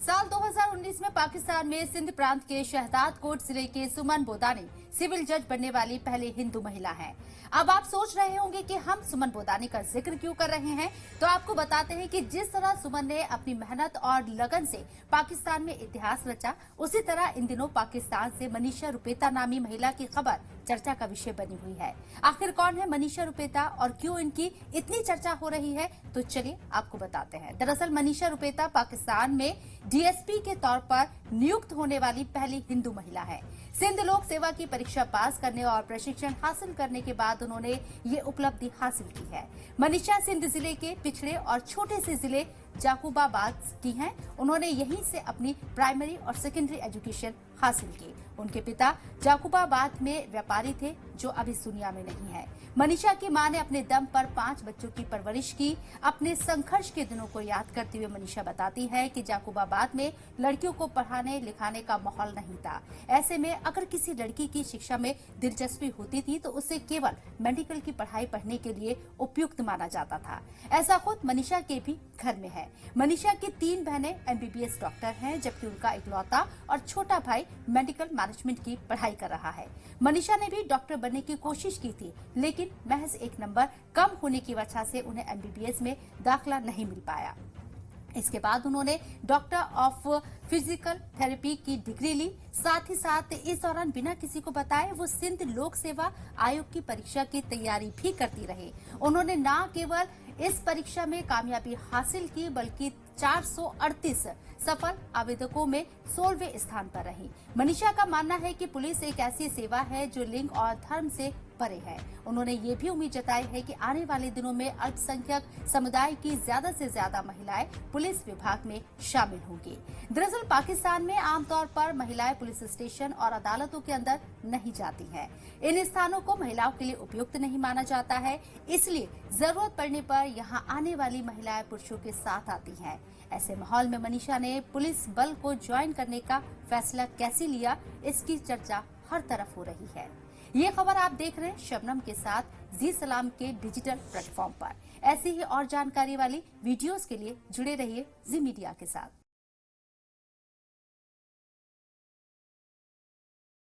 साल 2019 में पाकिस्तान में सिंध प्रांत के शहजादकोट जिले के सुमन बोदानी सिविल जज बनने वाली पहली हिंदू महिला हैं। अब आप सोच रहे होंगे कि हम सुमन बोदानी का जिक्र क्यों कर रहे हैं, तो आपको बताते हैं कि जिस तरह सुमन ने अपनी मेहनत और लगन से पाकिस्तान में इतिहास रचा, उसी तरह इन दिनों पाकिस्तान से मनीषा रुपेता नामी महिला की खबर चर्चा का विषय बनी हुई है। आखिर कौन है मनीषा रुपेता और क्यों इनकी इतनी चर्चा हो रही है, तो चलिए आपको बताते हैं। दरअसल मनीषा रुपेता पाकिस्तान में डीएसपी के तौर पर नियुक्त होने वाली पहली हिंदू महिला है। सिंध लोक सेवा की परीक्षा पास करने और प्रशिक्षण हासिल करने के बाद उन्होंने ये उपलब्धि हासिल की है। मनीषा सिंध जिले के पिछड़े और छोटे से जिले जाकुबाबाद की हैं। उन्होंने यहीं से अपनी प्राइमरी और सेकेंडरी एजुकेशन हासिल की। उनके पिता जाकुबाबाद में व्यापारी थे, जो अब इस दुनिया में नहीं है। मनीषा की मां ने अपने दम पर 5 बच्चों की परवरिश की। अपने संघर्ष के दिनों को याद करते हुए मनीषा बताती है कि जाकुबाबाद में लड़कियों को पढ़ाने लिखाने का माहौल नहीं था। ऐसे में अगर किसी लड़की की शिक्षा में दिलचस्पी होती थी तो उसे केवल मेडिकल की पढ़ाई पढ़ने के लिए उपयुक्त माना जाता था। ऐसा खुद मनीषा के भी घर में है। मनीषा की 3 बहनें एमबीबीएस डॉक्टर हैं, जबकि उनका इकलौता और छोटा भाई मेडिकल मैनेजमेंट की पढ़ाई कर रहा है। मनीषा ने भी डॉक्टर बनने की कोशिश की थी, लेकिन महज 1 नंबर कम होने की वजह से उन्हें एमबीबीएस में दाखिला नहीं मिल पाया। इसके बाद उन्होंने डॉक्टर ऑफ फिजिकल थेरेपी की डिग्री ली। साथ ही साथ इस दौरान बिना किसी को बताए वो सिंध लोक सेवा आयोग की परीक्षा की तैयारी भी करती रही। उन्होंने न केवल इस परीक्षा में कामयाबी हासिल की, बल्कि 438 सफल आवेदकों में 16वें स्थान पर रही। मनीषा का मानना है कि पुलिस एक ऐसी सेवा है जो लिंग और धर्म से परे है। उन्होंने ये भी उम्मीद जताई है कि आने वाले दिनों में अल्पसंख्यक समुदाय की ज्यादा से ज्यादा महिलाएं पुलिस विभाग में शामिल होंगी। दरअसल पाकिस्तान में आमतौर पर महिलाएं पुलिस स्टेशन और अदालतों के अंदर नहीं जाती हैं। इन स्थानों को महिलाओं के लिए उपयुक्त नहीं माना जाता है, इसलिए जरूरत पड़ने पर यहां आने वाली महिलाएं पुरुषों के साथ आती हैं। ऐसे माहौल में मनीषा ने पुलिस बल को ज्वाइन करने का फैसला कैसे लिया, इसकी चर्चा हर तरफ हो रही है। ये खबर आप देख रहे हैं शबनम के साथ जी सलाम के डिजिटल प्लेटफॉर्म पर। ऐसी ही और जानकारी वाली वीडियोस के लिए जुड़े रहिए जी मीडिया के साथ।